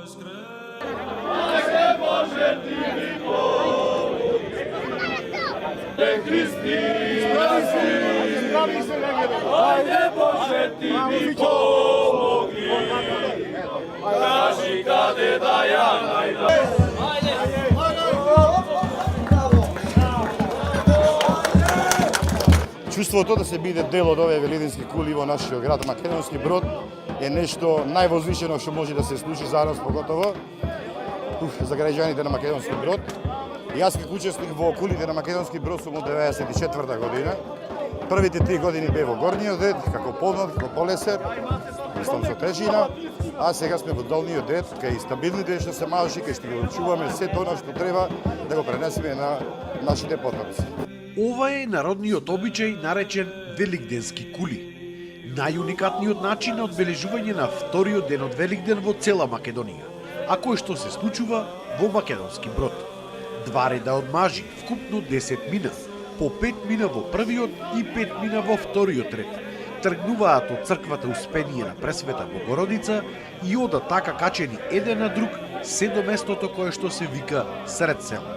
Ajde Bože ti mi pomogni, kaži kade da ja najdem. Чувството да се биде дел од овие велидински кули во нашиот град Македонски Брод е нешто највозвишено што може да се случи за нас, поготово за граѓаните на Македонски Брод. Јас како учесник во кулите на Македонски Брод сум од 94-та година. Првите 3 години бев во горниот ред, како подмлад, како полесер, истом со тежина, а сега сме во долниот ред, кај стабилните што се малши, кај што го чуваме се тоа што треба да го пренесеме на нашите потомци. Ова е народниот обичај наречен Великденски кули. Најуникатниот начин на одбележување на вториот ден од Великден во цела Македонија, а кој што се случува во Македонски Брод. 2 реда од мажи, вкупно 10 мина, по 5 мина во првиот и 5 мина во вториот ред. Тргнуваат од црквата Успение на Пресвета Богородица и одат така качени еден на друг се до местото кое што се вика сред село.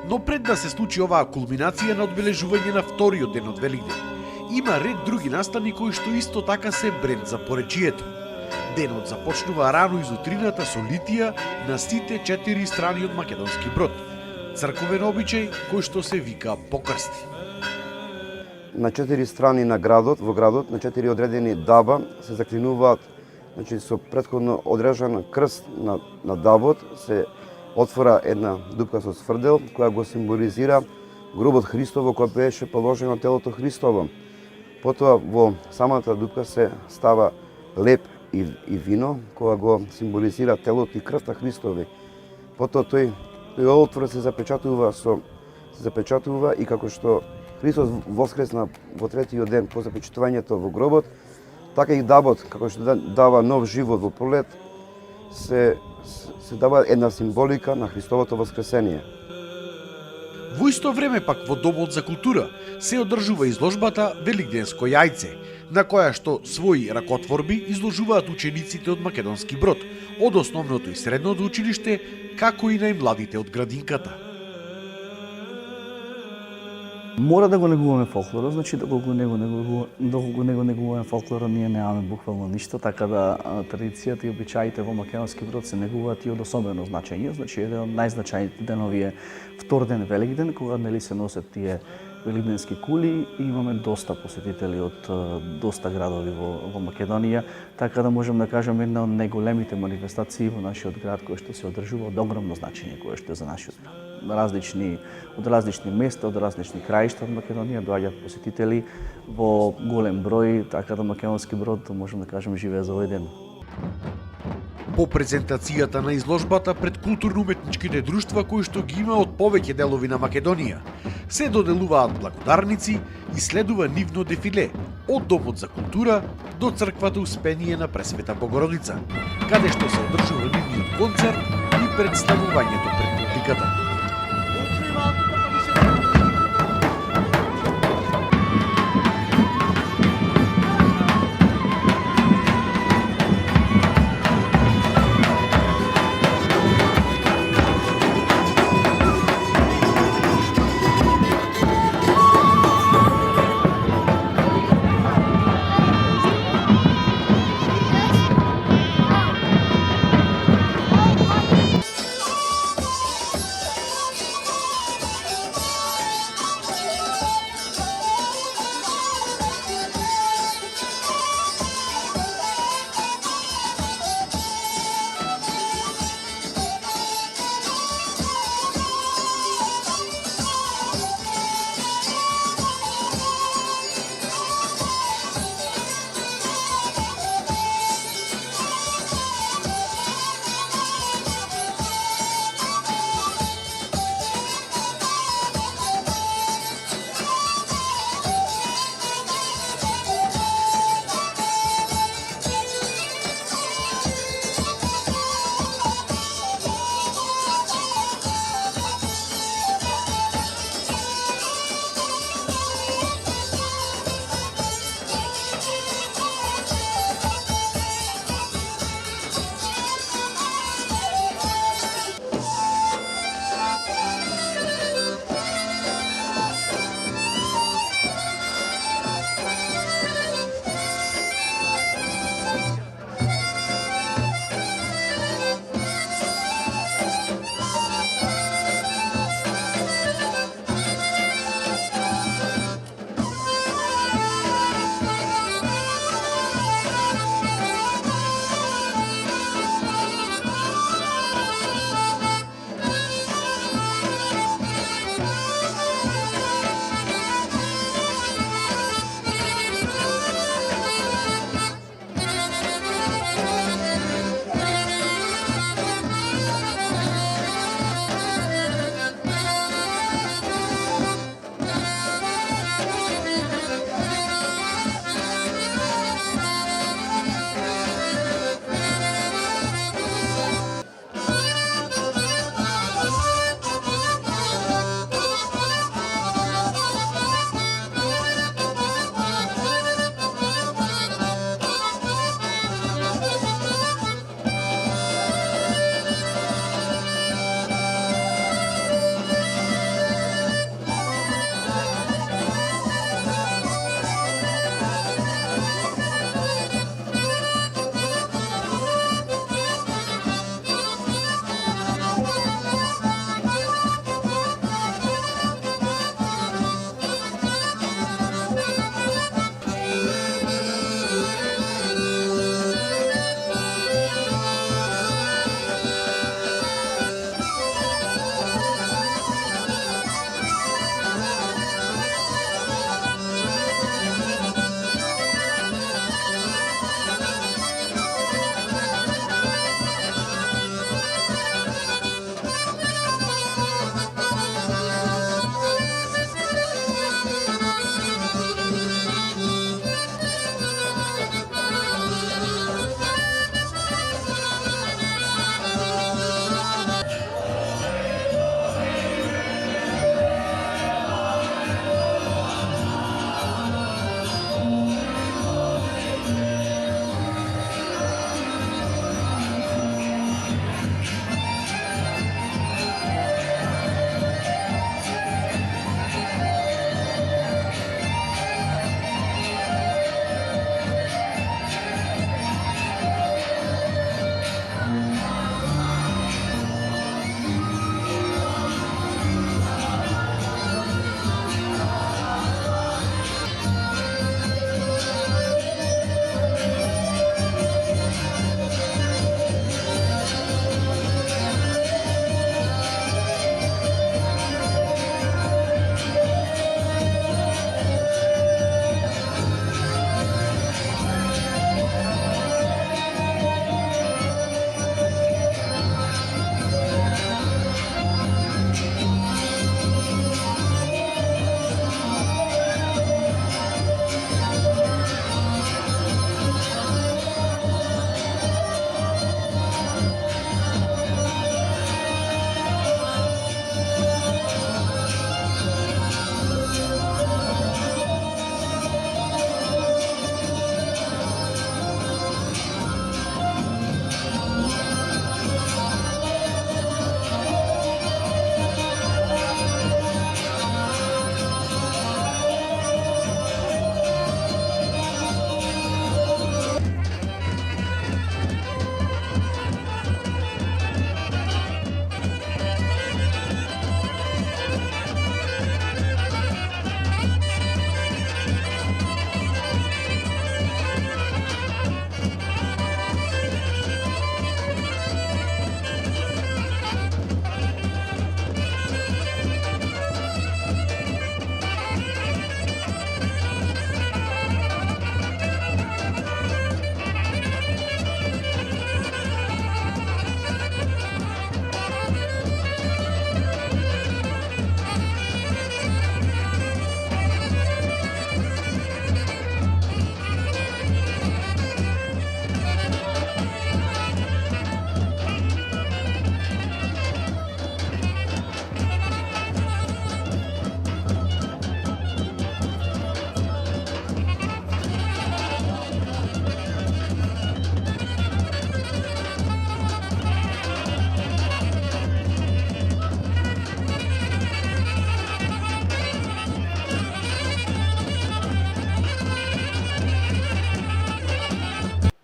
Но пред да се случи оваа кулминација на одбележување на вториот ден од Великден, има ред други настани кои што исто така се бренд за поречието. Денот започнува рано из утрината со литија на сите 4 страни од Македонски Брод. Црковен обичај кој што се вика покрсти. На 4 страни на градот, во градот, на 4 одредени даба се заклинуваат, значи со претходно одрежан крст на дабот се отвора една дупка со сврдел која го символизира гробот Христово кој беше положено на телото Христово. Потоа во самата дупка се става леп и вино која го символизира телото и крвта Христови. Потоа тој отвор се запечатува и како што Христос воскресна во третиот ден по запечатувањето во гробот, така и дабот како што дава нов живот во пролет се дава една символика на Христовото воскресение. Во исто време пак во Домот за култура се одржува изложбата Великденско јајце, на која што своји ракотворби изложуваат учениците од Македонски Брод, од основното и средното училиште, како и најмладите од градинката. Мора да го негуваме фолклорот, значи доколку не го негуваме фолклорот, ние немаме буквално ништо, така да традицијата и обичаите во Македонски Брод се негуваат и од особено значење, значи еден од најзначајните денови е втор ден Великден, кога нели се носат тие великденски кули и имаме доста посетители од доста градови во Македонија, така да можем да кажем една од најголемите манифестации во нашиот град кој што се одржува од огромно значење кој што е за нашиот град. Од различни места, од различни краишта од Македонија доаѓаат посетители во голем број, така да Македонски Брод можем да кажем живее за овој ден. По презентацијата на изложбата пред културно-уметничките друштва кои што ги има од повеќе делови на Македонија, се доделуваат благодарници и следува нивно дефиле од Домот за култура до црквата Успение на Пресвета Богородица, каде што се одржува нивниот концерт и представувањето пред публиката.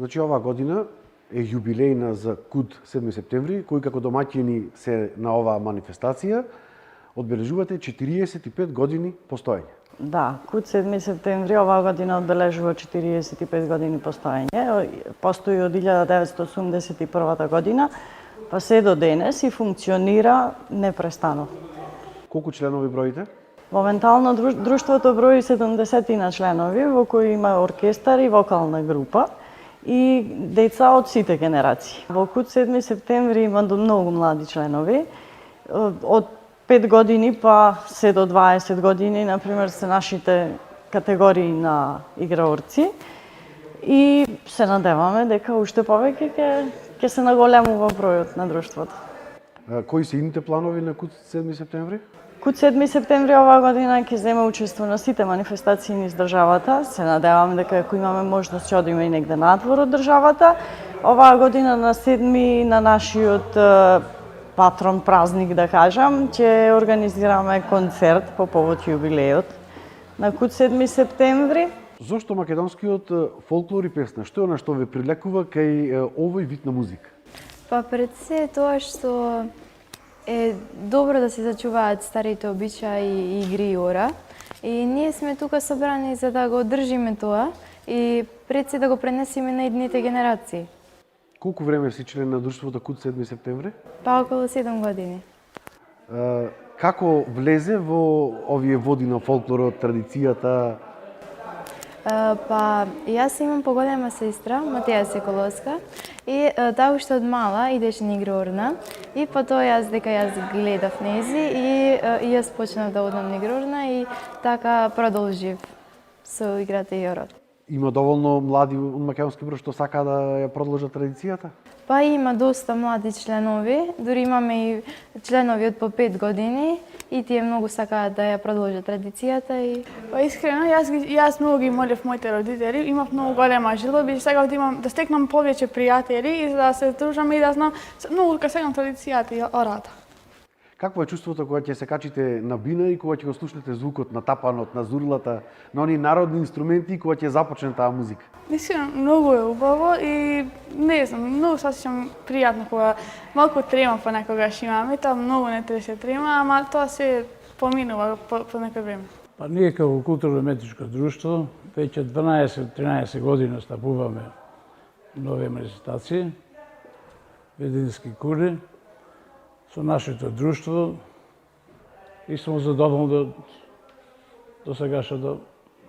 Значи, оваа година е јубилејна за КУД 7 септември, кои како домаќини се на оваа манифестација, одбележувате 45 години постоење. Да, КУД 7 септември оваа година одбележува 45 години постоење. Постои од 1981 година, па се до денес и функционира непрестано. Колку членови броите? Моментално друштвото брои 70 на членови, во кои има оркестар и вокална група и деца од сите генерации. Во КУД 7 септември има многу млади членови, од 5 години па се до 20 години, например, се нашите категории на играорци и се надеваме дека уште повеќе ќе се наголемува бројот на друштвото. Кои се ините планови на КУД 7 септември? КУД 7 септември оваа година ќе земе учество на сите манифестации низ државата. Се надеваме дека ако имаме можност ќе одиме и негде надвор од државата. Оваа година на 7 на нашиот патрон празник, да кажам, ќе организираме концерт по повод јубилејот на КУД 7 септември. Зошто македонскиот фолклор и песна? Што е она што ве привлекува кај овој вид на музика? Па пред се тоа што е добро да се зачуваат старите обичаи и игри и ора. И ние сме тука собрани за да го одржиме тоа и пред се да го пренесеме на идните генерации. Колку време си член на друштвото КУД 7 септември? Па околу 7 години. Како влезе во овие води на фолклорот, традицијата? Па јас имам поголема сестра, Матеја Секоловска, и таа уште од мала идеше на игрорна и потоа јас гледав нези и јас почнав да одам на игрорна и така продолжив со играта и орот. Има доволно млади од Македонски Брод што сака да ја продолжат традицијата? Па има доста млади членови, дури имаме и членови од по 5 години и тие многу сакаат да ја продолжат традицијата и Па искрено, јас многу ги молев моите родители, имав многу голема желба и сакав да стекнам повеќе пријатели и за да се дружаме и да знам многу ка сегам традицијата и ората. Какво е чувството кога ќе се качите на бина и кога ќе го слушнете звукот на тапанот, на зурлата, на оние народни инструменти и кога ќе започне таа музика? Искрено, многу е убаво и не знам, многу се осеќам пријатно кога малку трема понекогаш имаме, тоа многу не тресе трема, ама тоа се поминува по некој време. Па ние како културно-уметничко друштво веќе 12-13 години стапуваме нови манифестации, Велидински кули, со нашето друштво и сум задоволен до сегашната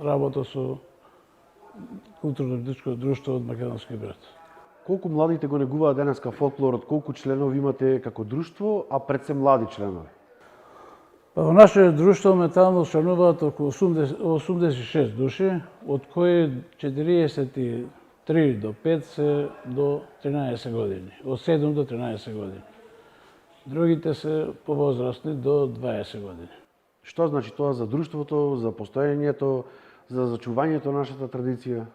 работа со културно-уметничко друштво од Македонски Брод. Колку младите го негуваат денеска фолклорот, колку членови имате како друштво, а пред се млади членови? Па во нашето друштво моментално членуваат околу 86 души, од кои 43 до 5 се до 13 години, од 7 до 13 години. Другите се повозрастни до 20 години. Што значи тоа за друштвото, за постоењето, за зачувањето на нашата традиција?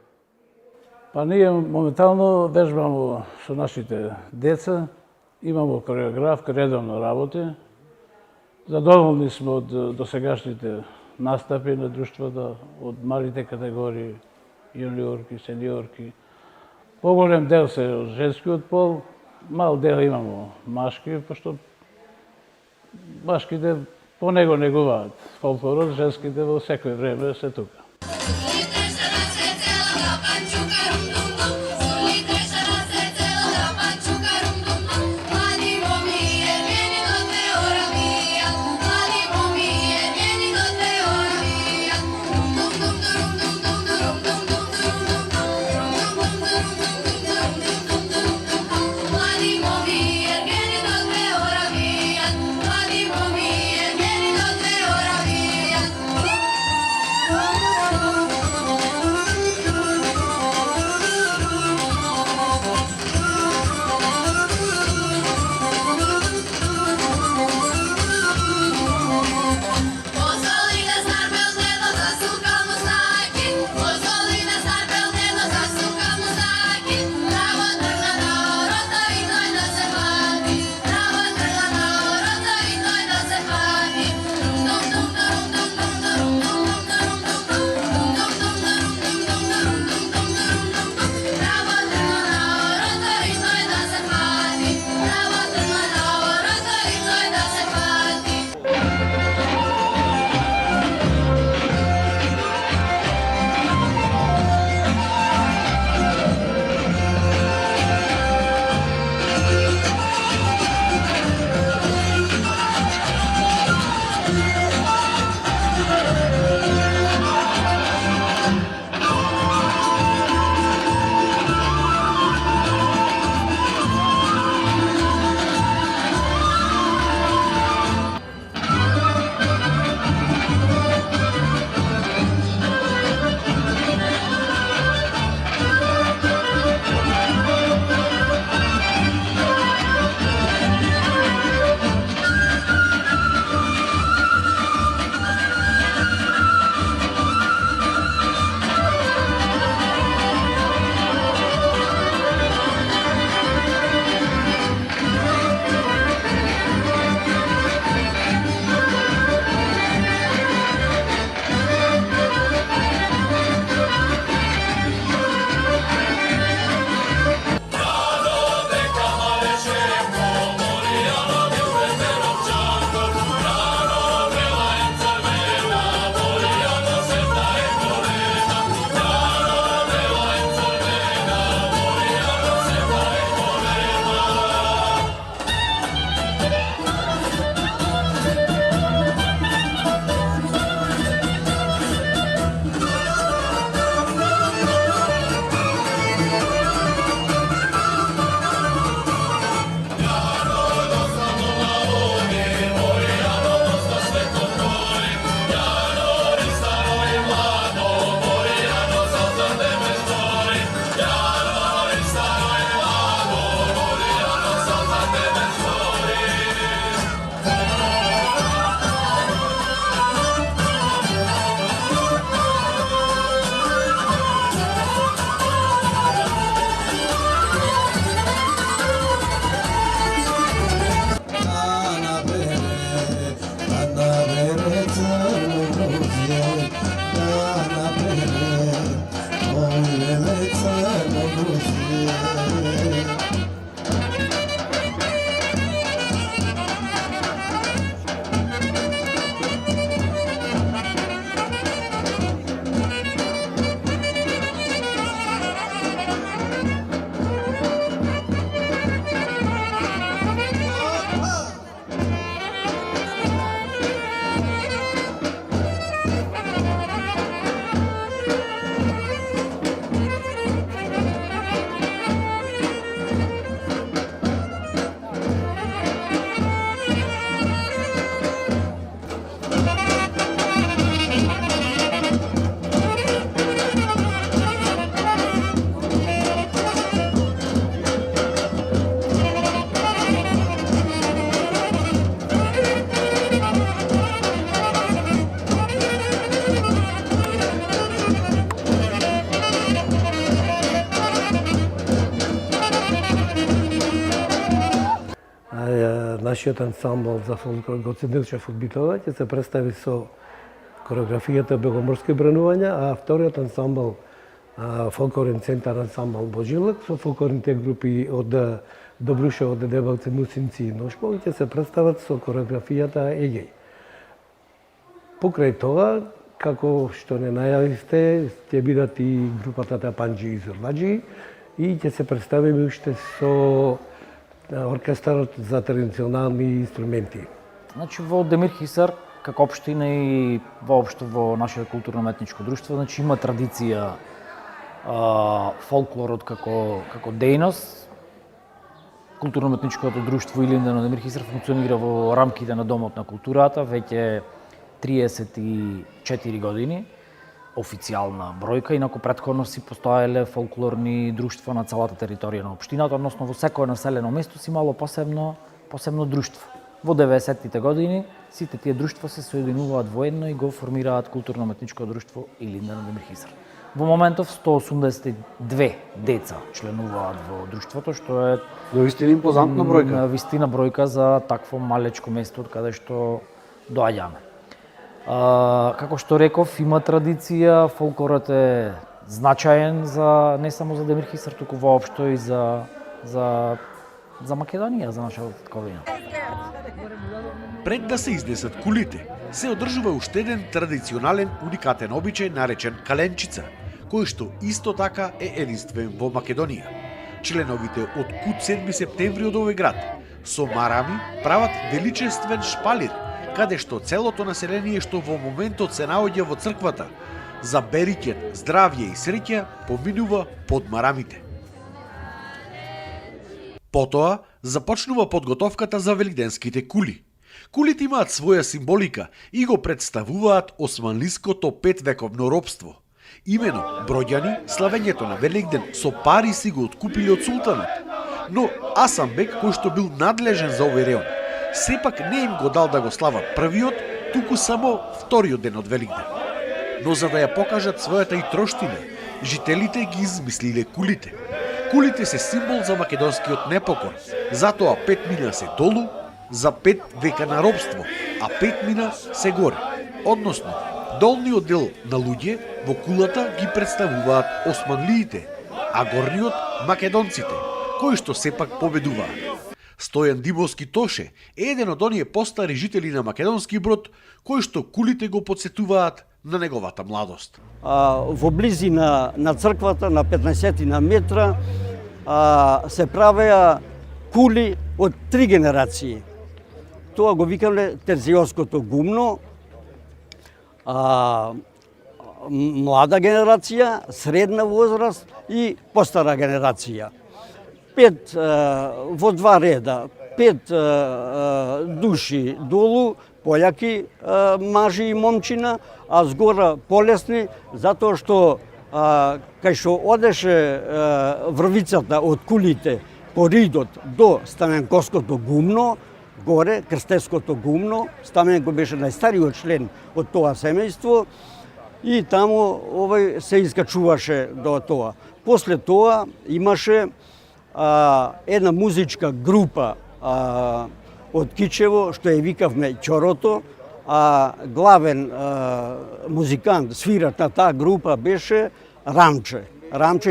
Па ние моментално вежбамо со нашите деца, имамо кореографка, редовно работи. Задоволни сме од досегашните настапи на друштвото, од малите категории, јуниорки, сениорки. Поголем дел се од женскиот пол, мал дел имамо машки, пошто машките по него негуваат фолклорот, женските во секој време се тука. Ora via. нашиот ансамбл за фолклор Гоце Делчев од Битола ќе се представи со кореографијата Беломорски бранувања, а вториот ансамбл фолклорен центар ансамбл Божилак со фолклорните групи од Добруша, од Дебелце, Мусинци и Ношпол ќе се представат со кореографијата Егеј. Покрај тоа, како што не најавивте, ќе бидат и групата Тапанџи и Зурладжи и ќе се представиме уште со оркестарот за традиционални инструменти. Значи во Демир Хисар, како општина и воопшто во нашето културно-уметничко друштво, значи има традиција фолклорот како дејност. Културно-уметничкото друштво Илинден од Демир Хисар функционира во рамките на Домот на културата веќе 34 години, официјална бројка, инаку претходно си постоеле фолклорни друштва на целата територија на општината, односно во секое населено место си имало посебно друштво. Во 90-тите години сите тие друштва се соединуваат воедно и го формираат културно-уметничко друштво Илинден од Демир Хисар. Во моментов 182 деца членуваат во друштвото, што е навистина импозантна бројка. Навистина бројка за такво малечко место од каде што доаѓаме. Како што реков, има традиција, фолклорот е значаен за не само за Демир Хисар, туку воопшто и за Македонија, за нашата татковина. Пред да се изнесат кулите, се одржува уште еден традиционален уникатен обичај наречен каленчица, кој што исто така е единствен во Македонија. Членовите од Кут 7 септември од овој град со марами прават величествен шпалир, каде што целото население што во моментот се наоѓа во црквата за берикет, здравје и среќа поминува под марамите. Потоа започнува подготовката за великденските кули. Кулите имаат своја символика и го представуваат османлиското 5-вековно робство. Имено броѓани славењето на Великден со пари си го откупиле од султанот. Но Асанбек, кој што бил надлежен за овој реон, сепак не им го дал да го слават првиот, туку само вториот ден од Великден. Но за да ја покажат својата и троштина, жителите ги измислиле кулите. Кулите се символ за македонскиот непокор, затоа 5 мина се долу, за 5 века на робство, а 5 мина се горе. Односно, долниот дел на луѓе во кулата ги представуваат османлиите, а горниот македонците, кои што сепак победуваат. Стојан Димовски Тоше е еден од оние постари жители на Македонски Брод, кои што кулите го потсетуваат на неговата младост. Во близина на црквата, на 15 на метра, се правеа кули од 3 генерации. Тоа го викале терзиоското гумно, млада генерација, средна возраст и постара генерација. 5 во 2 реда, 5 души долу, појаки мажи и момчина, а згора полесни, затоа што кај што одеше врвицата од кулите по ридот до Стаменковското гумно, горе, Крстевското гумно, Стаменко беше најстариот член од тоа семејство и таму се искачуваше до тоа. После тоа имаше една музичка група од Кичево, што ја викавме Ќорото, а главен музикант, свират на таа група беше Рамче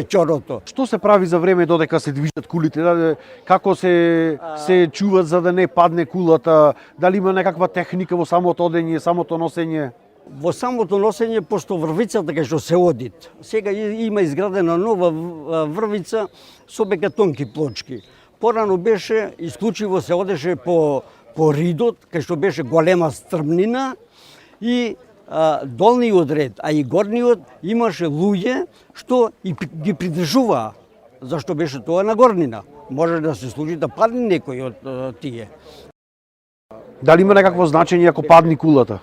Ќорото. Што се прави за време додека се движат кулите? Како се чуват за да не падне кулата? Дали има некаква техника во самото одење, самото носење? Во самото носење, пошто врвицата кај што се одит, сега има изградена нова врвица со бекатонки плочки. Порано беше, исклучиво се одеше по ридот, кај што беше голема стрмнина и долниот ред, а и горниот имаше луѓе што и ги придржуваа, зашто беше тоа на горнина. Може да се случи да падне некој од тие. Дали има некакво значење ако падни кулата?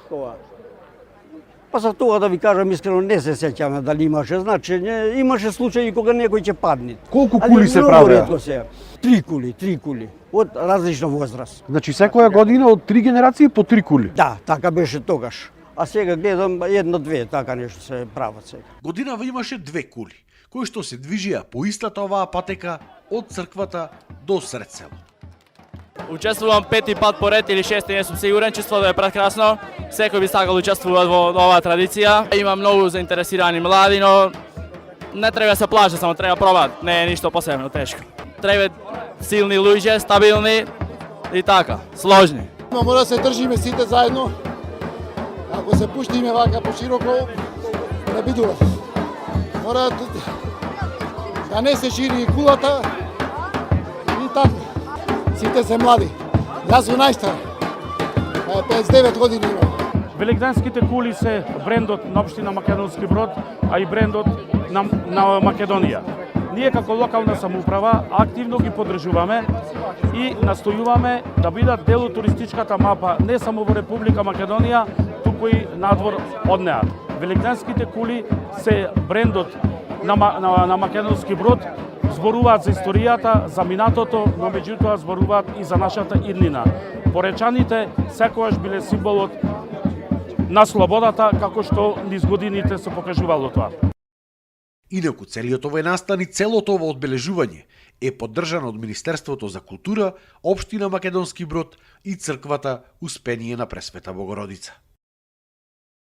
Па за тоа да ви кажам искрено не се сеќаме дали имаше значење, имаше случаи кога некој ќе падне. Колку кули се правеа? 3 кули, од различна возраст. Значи секоја година од 3 генерации по 3 кули? Да, така беше тогаш. А сега гледам 1-2, така нешто се прават сега. Годинава имаше 2 кули, кои што се движија по истата оваа патека од црквата до сред село. Учествувам 5-ти пат поред или 6-ти, не сум сигурен, чувството е прекрасно. Секој би сакал учествува во оваа традиција. Има многу заинтересирани млади, но не треба да се плаша, само треба пробат. Не е ништо посебно тешко. Треба силни луѓе, стабилни и така, сложни. Мора да се држиме сите заедно. Ако се пуштиме вака пошироко, не бидува. Мора да не се шири кулата и така. Сите се млади. Јас сум најстар. 59 години имам. Великденските кули се брендот на општина Македонски Брод, а и брендот на Македонија. Ние како локална самоуправа активно ги поддржуваме и настојуваме да бидат дел од туристичката мапа не само во Република Македонија, туку и надвор од неа. Великденските кули се брендот на Македонски Брод, зборуваат за историјата, за минатото, но меѓутоа зборуваат и за нашата иднина. Поречаните секогаш биле символот на слободата, како што низ годините се покажувало тоа. Инаку целиот овој настан и целото ова одбележување е поддржано од Министерството за култура, Општина Македонски Брод и Црквата Успение на Пресвета Богородица.